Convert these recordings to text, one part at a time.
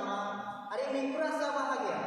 bersama. Hari ini kurasa bahagia.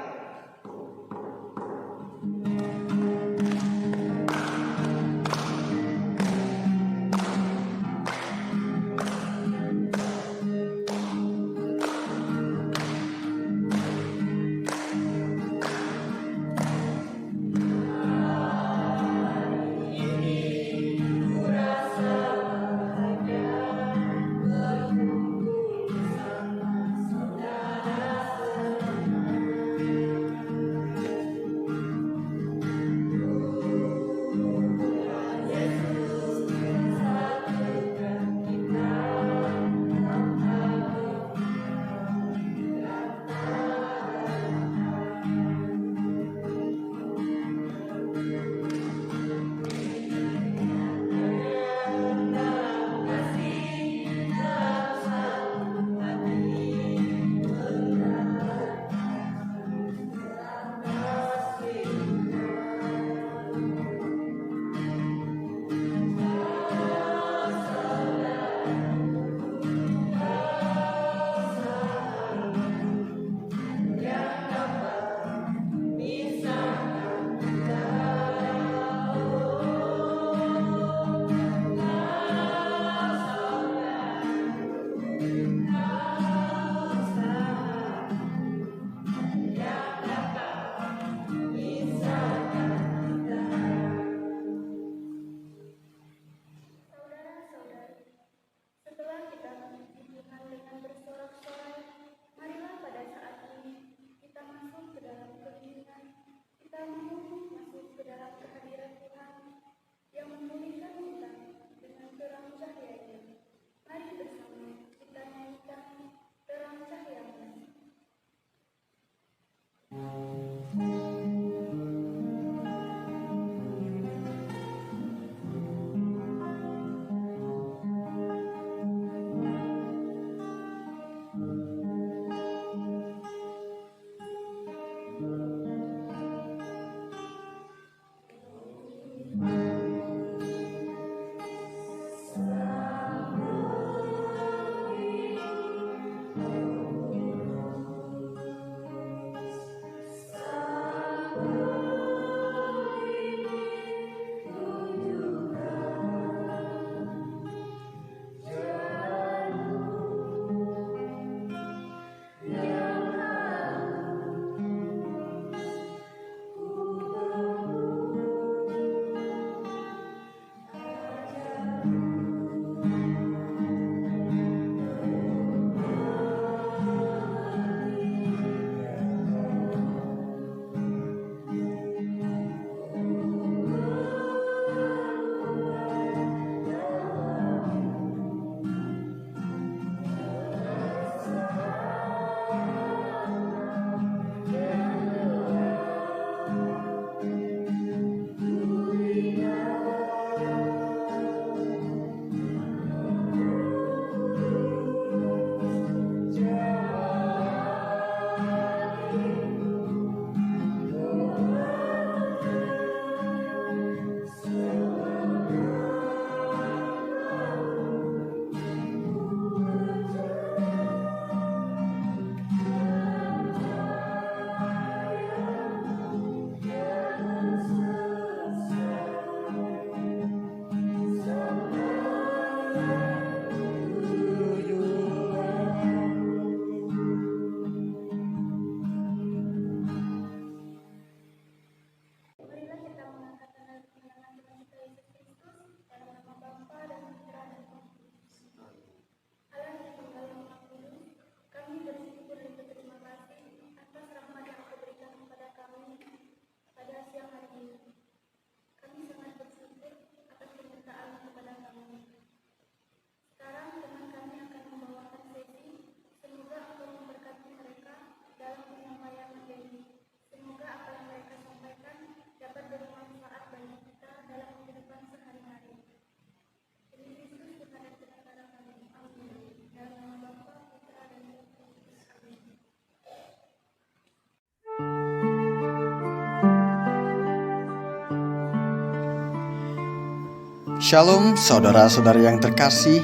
Shalom saudara-saudari yang terkasih.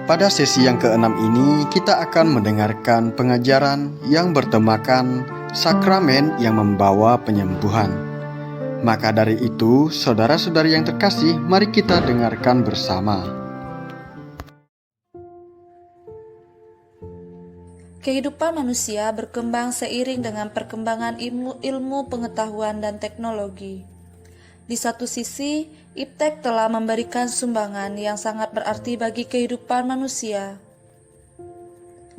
Pada sesi yang keenam ini, kita akan mendengarkan pengajaran yang bertemakan sakramen yang membawa penyembuhan. Maka dari itu, saudara-saudari yang terkasih, mari kita dengarkan bersama. Kehidupan manusia berkembang seiring dengan perkembangan ilmu pengetahuan dan teknologi. Di satu sisi, iptek telah memberikan sumbangan yang sangat berarti bagi kehidupan manusia.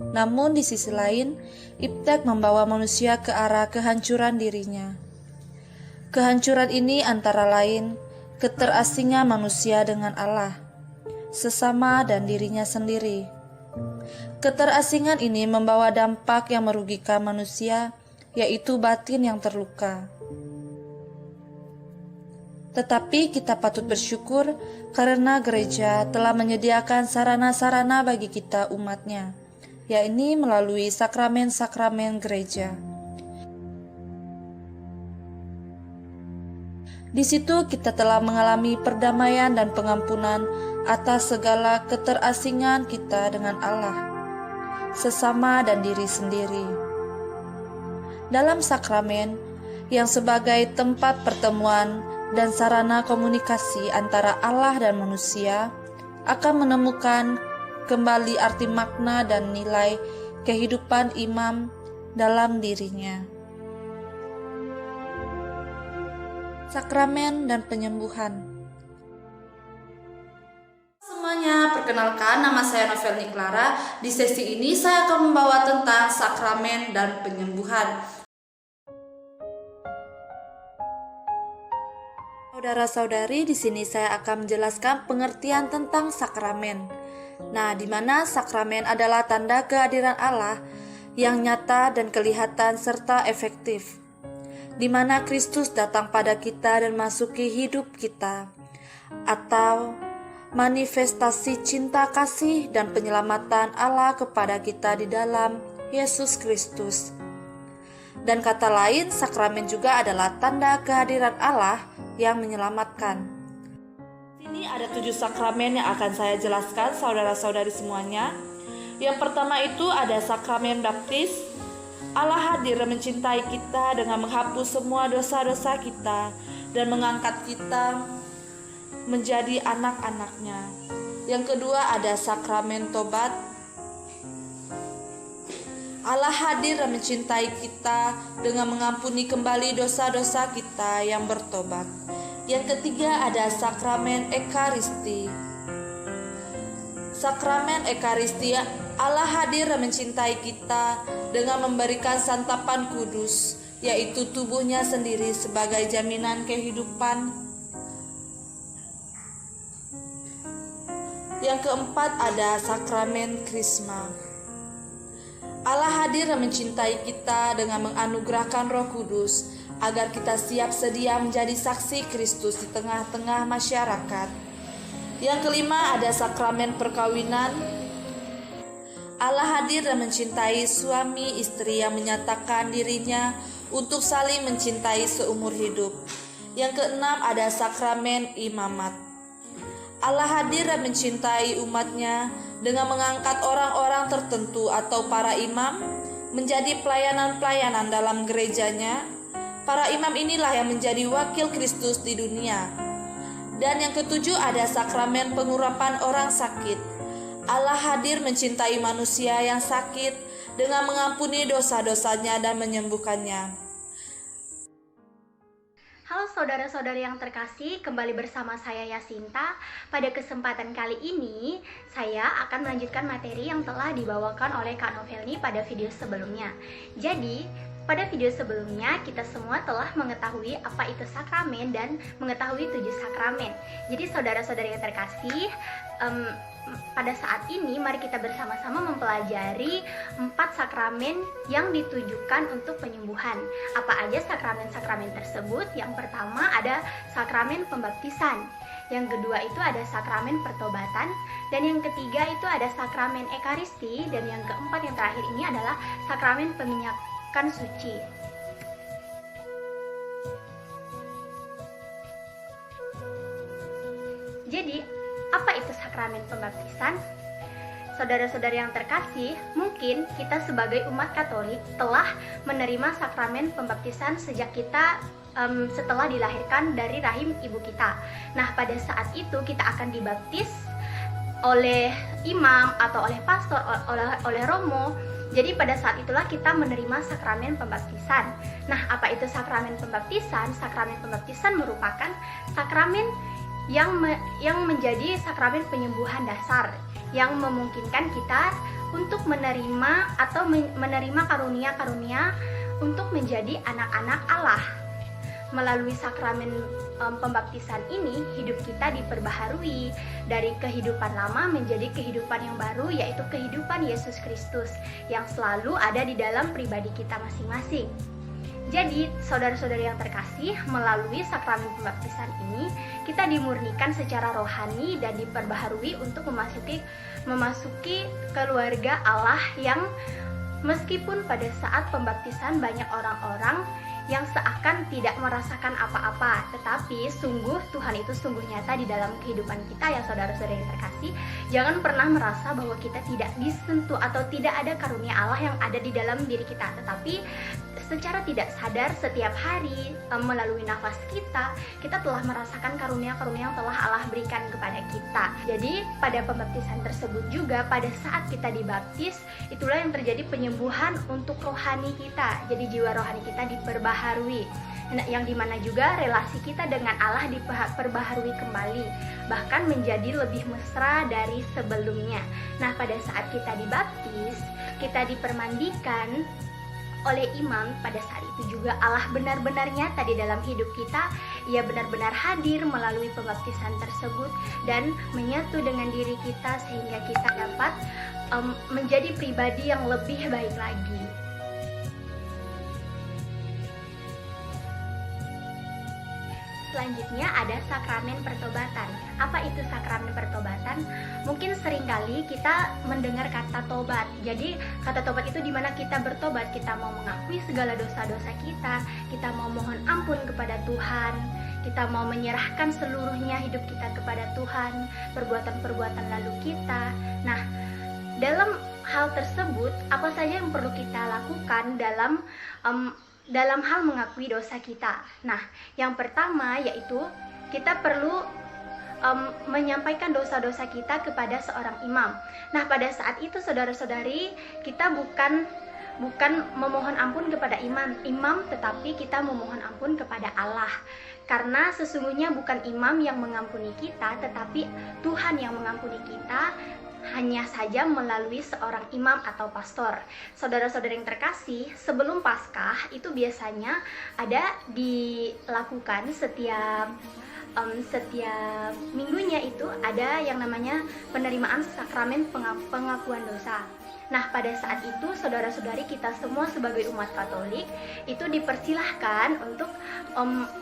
Namun di sisi lain, iptek membawa manusia ke arah kehancuran dirinya. Kehancuran ini antara lain keterasingan manusia dengan Allah, sesama dan dirinya sendiri. Keterasingan ini membawa dampak yang merugikan manusia, yaitu batin yang terluka. Tetapi kita patut bersyukur karena gereja telah menyediakan sarana-sarana bagi kita umatnya, yakni melalui sakramen-sakramen gereja. Di situ kita telah mengalami perdamaian dan pengampunan atas segala keterasingan kita dengan Allah, sesama dan diri sendiri. Dalam sakramen yang sebagai tempat pertemuan dan sarana komunikasi antara Allah dan manusia, akan menemukan kembali arti makna dan nilai kehidupan imam dalam dirinya. Sakramen dan penyembuhan. Semuanya, perkenalkan, nama saya Novel Niklara. Di sesi ini saya akan membawa tentang sakramen dan penyembuhan. Saudara-saudari, di sini saya akan menjelaskan pengertian tentang sakramen. Nah, di mana sakramen adalah tanda kehadiran Allah yang nyata dan kelihatan serta efektif, di mana Kristus datang pada kita dan masuki hidup kita, atau manifestasi cinta kasih dan penyelamatan Allah kepada kita di dalam Yesus Kristus. Dan kata lain, sakramen juga adalah tanda kehadiran Allah yang menyelamatkan. Ini ada 7 sakramen yang akan saya jelaskan, saudara-saudari semuanya. Yang pertama itu ada sakramen baptis. Allah hadir dan mencintai kita dengan menghapus semua dosa-dosa kita dan mengangkat kita menjadi anak-anaknya. Yang kedua ada sakramen tobat. Allah hadir dan mencintai kita dengan mengampuni kembali dosa-dosa kita yang bertobat. Yang ketiga ada sakramen ekaristi. Sakramen ekaristi, Allah hadir dan mencintai kita dengan memberikan santapan kudus, yaitu tubuhnya sendiri sebagai jaminan kehidupan. Yang keempat ada sakramen krisma. Allah hadir dan mencintai kita dengan menganugerahkan Roh Kudus agar kita siap sedia menjadi saksi Kristus di tengah-tengah masyarakat. Yang kelima ada sakramen perkawinan. Allah hadir dan mencintai suami istri yang menyatakan dirinya untuk saling mencintai seumur hidup. Yang keenam ada sakramen imamat. Allah hadir dan mencintai umatnya dengan mengangkat orang-orang tertentu atau para imam menjadi pelayanan-pelayanan dalam gerejanya. Para imam inilah yang menjadi wakil Kristus di dunia. Dan yang ketujuh ada sakramen pengurapan orang sakit. Allah hadir mencintai manusia yang sakit dengan mengampuni dosa-dosanya dan menyembuhkannya. Halo saudara-saudari yang terkasih, kembali bersama saya Yasinta. Pada kesempatan kali ini, saya akan melanjutkan materi yang telah dibawakan oleh Kak Novelni pada video sebelumnya. Jadi, pada video sebelumnya kita semua telah mengetahui apa itu sakramen dan mengetahui 7 sakramen. Jadi saudara-saudari yang terkasih, pada saat ini mari kita bersama-sama mempelajari 4 sakramen yang ditujukan untuk penyembuhan. Apa aja sakramen-sakramen tersebut? Yang pertama ada sakramen pembaptisan, yang kedua itu ada sakramen pertobatan, dan yang ketiga itu ada sakramen ekaristi, dan yang keempat yang terakhir ini adalah sakramen peminyakan suci. Jadi, apa itu sakramen pembaptisan? saudara-saudari yang terkasih, mungkin kita sebagai umat Katolik telah menerima sakramen pembaptisan sejak kita setelah dilahirkan dari rahim ibu kita. Nah, pada saat itu kita akan dibaptis oleh imam atau oleh pastor, oleh romo. Jadi pada saat itulah kita menerima sakramen pembaptisan. Nah, apa itu sakramen pembaptisan? Sakramen pembaptisan merupakan sakramen yang menjadi sakramen penyembuhan dasar yang memungkinkan kita untuk menerima atau menerima karunia-karunia untuk menjadi anak-anak Allah. Melalui sakramen pembaptisan ini, hidup kita diperbaharui dari kehidupan lama menjadi kehidupan yang baru, yaitu kehidupan Yesus Kristus yang selalu ada di dalam pribadi kita masing-masing. Jadi, saudara-saudari yang terkasih, melalui sakramen pembaptisan ini, kita dimurnikan secara rohani dan diperbaharui untuk memasuki keluarga Allah yang meskipun pada saat pembaptisan banyak orang-orang yang seakan tidak merasakan apa-apa, tetapi sungguh Tuhan itu sungguh nyata di dalam kehidupan kita ya saudara-saudari yang terkasih. Jangan pernah merasa bahwa kita tidak disentuh atau tidak ada karunia Allah yang ada di dalam diri kita, tetapi secara tidak sadar setiap hari melalui nafas kita telah merasakan karunia-karunia yang telah Allah berikan kepada kita. Jadi pada pembaptisan tersebut juga pada saat kita dibaptis, itulah yang terjadi penyembuhan untuk rohani kita. Jadi jiwa rohani kita diperbaharui, yang dimana juga relasi kita dengan Allah diperbaharui kembali, bahkan menjadi lebih mesra dari sebelumnya. Nah, pada saat kita dibaptis, kita dipermandikan oleh imam. Pada saat itu juga Allah benar-benar nyata di dalam hidup kita. Ia benar-benar hadir melalui pembaptisan tersebut dan menyatu dengan diri kita sehingga kita dapat menjadi pribadi yang lebih baik lagi. Selanjutnya ada sakramen pertobatan. Apa itu sakramen pertobatan? Mungkin seringkali kita mendengar kata tobat. Jadi kata tobat itu dimana kita bertobat, kita mau mengakui segala dosa-dosa kita mau mohon ampun kepada Tuhan, kita mau menyerahkan seluruhnya hidup kita kepada Tuhan, perbuatan-perbuatan lalu kita. Nah, dalam hal tersebut, apa saja yang perlu kita lakukan dalam hal mengakui dosa kita? Nah, yang pertama yaitu kita perlu menyampaikan dosa-dosa kita kepada seorang imam. Nah, pada saat itu saudara-saudari, kita bukan memohon ampun kepada imam, tetapi kita memohon ampun kepada Allah. Karena sesungguhnya bukan imam yang mengampuni kita, tetapi Tuhan yang mengampuni kita, hanya saja melalui seorang imam atau pastor. Saudara-saudara yang terkasih, sebelum Paskah itu biasanya ada dilakukan setiap minggunya itu ada yang namanya penerimaan sakramen pengakuan dosa. Nah, pada saat itu saudara-saudari kita semua sebagai umat Katolik itu dipersilahkan untuk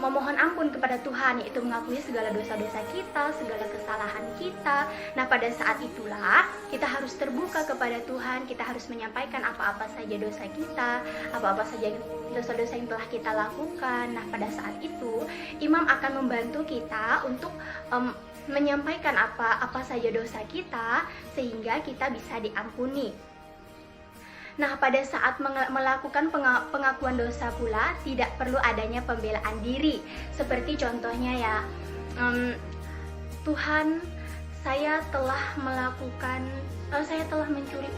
memohon ampun kepada Tuhan, yaitu mengakui segala dosa-dosa kita, segala kesalahan kita. Nah, pada saat itulah kita harus terbuka kepada Tuhan, kita harus menyampaikan apa-apa saja dosa kita, apa-apa saja dosa-dosa yang telah kita lakukan. Nah, pada saat itu imam akan membantu kita untuk menyampaikan apa saja dosa kita sehingga kita bisa diampuni. Nah, pada saat melakukan pengakuan dosa pula tidak perlu adanya pembelaan diri. Seperti contohnya ya, Tuhan, saya telah mencuri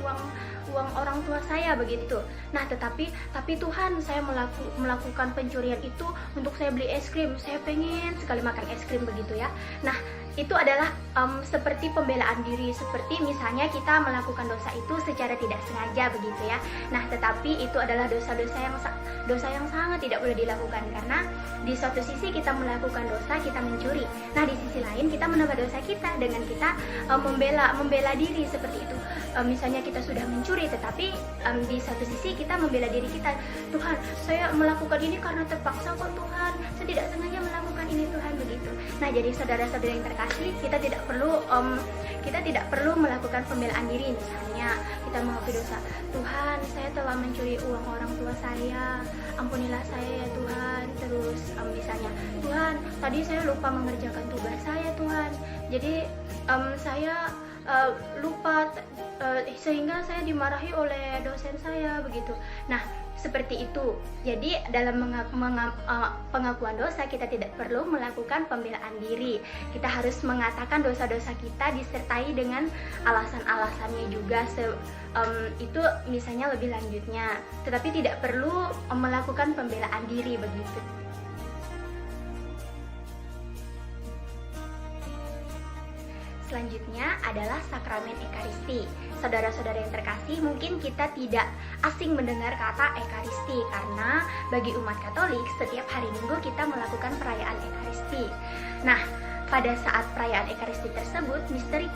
uang orang tua saya begitu. Nah, tetapi Tuhan, saya melakukan pencurian itu untuk saya beli es krim. Saya pengen sekali makan es krim begitu ya. Nah, itu adalah seperti pembelaan diri, seperti misalnya kita melakukan dosa itu secara tidak sengaja begitu ya. Nah, tetapi itu adalah dosa yang sangat tidak boleh dilakukan, karena di suatu sisi kita melakukan dosa, kita mencuri. Nah, di sisi lain kita menambah dosa kita dengan kita membela diri seperti itu. Misalnya kita sudah mencuri, tetapi di satu sisi kita membela diri kita, Tuhan, saya melakukan ini karena terpaksa kok Tuhan, saya tidak sengaja melakukan ini Tuhan, begitu. Nah, jadi saudara-saudara yang terkasih, kita tidak perlu melakukan pembelaan diri. Misalnya kita mengakui dosa, Tuhan, saya telah mencuri uang orang tua saya, ampunilah saya ya Tuhan. Terus misalnya, Tuhan, tadi saya lupa mengerjakan tugas saya Tuhan, jadi saya lupa sehingga saya dimarahi oleh dosen saya begitu. Nah, seperti itu. Jadi dalam pengakuan dosa kita tidak perlu melakukan pembelaan diri. Kita harus mengatakan dosa-dosa kita disertai dengan alasan-alasannya juga. Itu misalnya lebih lanjutnya. Tetapi tidak perlu melakukan pembelaan diri begitu. Selanjutnya adalah sakramen Ekaristi. Saudara-saudara yang terkasih, mungkin kita tidak asing mendengar kata Ekaristi karena bagi umat Katolik setiap hari Minggu kita melakukan perayaan Ekaristi. Nah, pada saat perayaan Ekaristi tersebut, misteri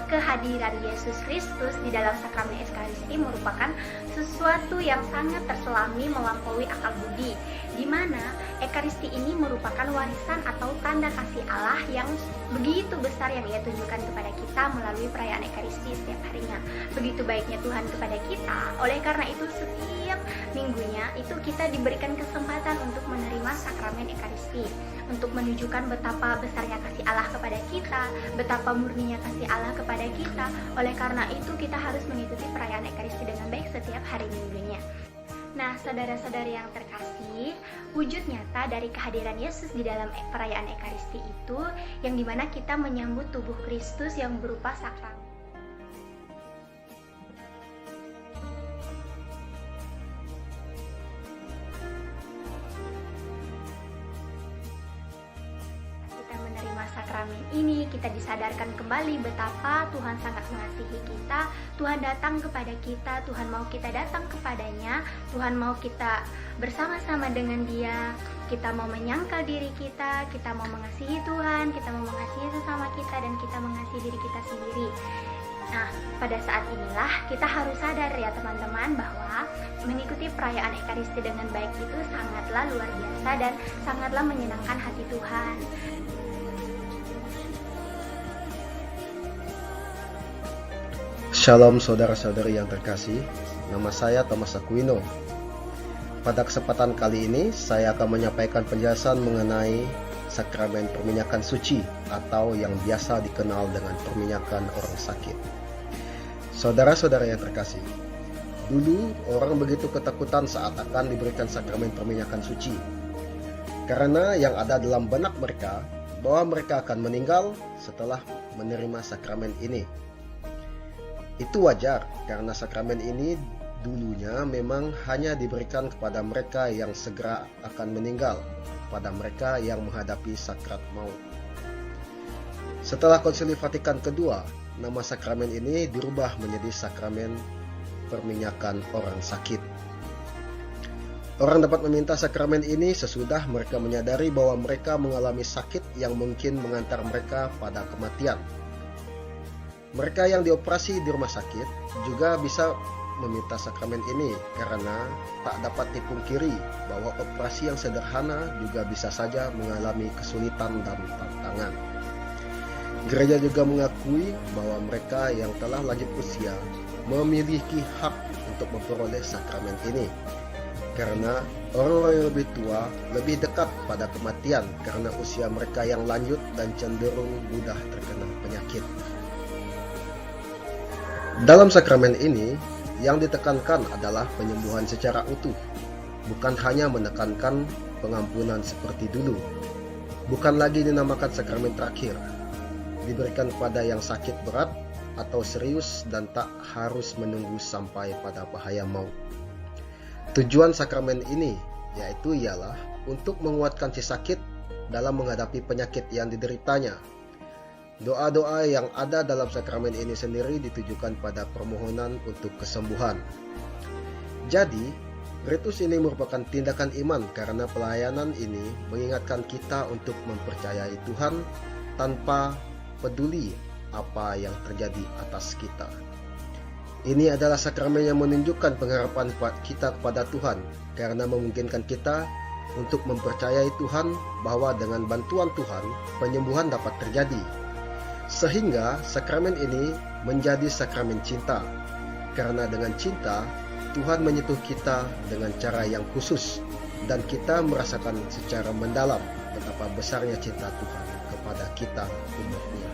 kehadiran Yesus Kristus di dalam sakramen Ekaristi merupakan sesuatu yang sangat terselami melampaui akal budi, di mana Ekaristi ini merupakan warisan atau tanda kasih Allah yang begitu besar yang Ia tunjukkan kepada kita melalui perayaan Ekaristi setiap harinya. Begitu baiknya Tuhan kepada kita, oleh karena itu setiap minggunya itu kita diberikan kesempatan untuk menerima sakramen Ekaristi, untuk menunjukkan betapa besarnya kasih Allah kepada kita, betapa murninya kasih Allah kepada kita. Oleh karena itu kita harus mengikuti perayaan Ekaristi dengan baik setiap hari minggunya. Nah, saudara-saudari yang terkasih, wujud nyata dari kehadiran Yesus di dalam perayaan Ekaristi itu yang dimana kita menyambut tubuh Kristus yang berupa sakramen. Sakramen ini kita disadarkan kembali betapa Tuhan sangat mengasihi kita. Tuhan datang kepada kita, Tuhan mau kita datang kepadanya, Tuhan mau kita bersama-sama dengan Dia. Kita mau menyangkal diri kita mau mengasihi Tuhan, kita mau mengasihi sesama kita, dan kita mengasihi diri kita sendiri. Nah, pada saat inilah kita harus sadar ya teman-teman bahwa mengikuti perayaan Ekaristi dengan baik itu sangatlah luar biasa dan sangatlah menyenangkan hati Tuhan. Shalom saudara-saudari yang terkasih, nama saya Thomas Aquino. Pada kesempatan kali ini, saya akan menyampaikan penjelasan mengenai sakramen perminyakan suci atau yang biasa dikenal dengan perminyakan orang sakit. Saudara-saudara yang terkasih, dulu orang begitu ketakutan saat akan diberikan sakramen perminyakan suci, karena yang ada dalam benak mereka bahwa mereka akan meninggal setelah menerima sakramen ini. Itu wajar karena sakramen ini dulunya memang hanya diberikan kepada mereka yang segera akan meninggal, pada mereka yang menghadapi sakrat maut. Setelah Konsili Vatikan kedua, nama sakramen ini dirubah menjadi sakramen perminyakan orang sakit. Orang dapat meminta sakramen ini sesudah mereka menyadari bahwa mereka mengalami sakit yang mungkin mengantar mereka pada kematian. Mereka yang dioperasi di rumah sakit juga bisa meminta sakramen ini karena tak dapat dipungkiri bahwa operasi yang sederhana juga bisa saja mengalami kesulitan dan tantangan. Gereja juga mengakui bahwa mereka yang telah lanjut usia memiliki hak untuk memperoleh sakramen ini karena orang-orang yang lebih tua lebih dekat pada kematian karena usia mereka yang lanjut dan cenderung mudah terkena penyakit. Dalam sakramen ini, yang ditekankan adalah penyembuhan secara utuh, bukan hanya menekankan pengampunan seperti dulu. Bukan lagi dinamakan sakramen terakhir, diberikan pada yang sakit berat atau serius dan tak harus menunggu sampai pada bahaya maut. Tujuan sakramen ini ialah untuk menguatkan si sakit dalam menghadapi penyakit yang dideritanya. Doa-doa yang ada dalam sakramen ini sendiri ditujukan pada permohonan untuk kesembuhan. Jadi, ritus ini merupakan tindakan iman karena pelayanan ini mengingatkan kita untuk mempercayai Tuhan tanpa peduli apa yang terjadi atas kita. Ini adalah sakramen yang menunjukkan pengharapan kita kepada Tuhan karena memungkinkan kita untuk mempercayai Tuhan bahwa dengan bantuan Tuhan, penyembuhan dapat terjadi. Sehingga sakramen ini menjadi sakramen cinta, karena dengan cinta Tuhan menyentuh kita dengan cara yang khusus dan kita merasakan secara mendalam betapa besarnya cinta Tuhan kepada kita umatnya.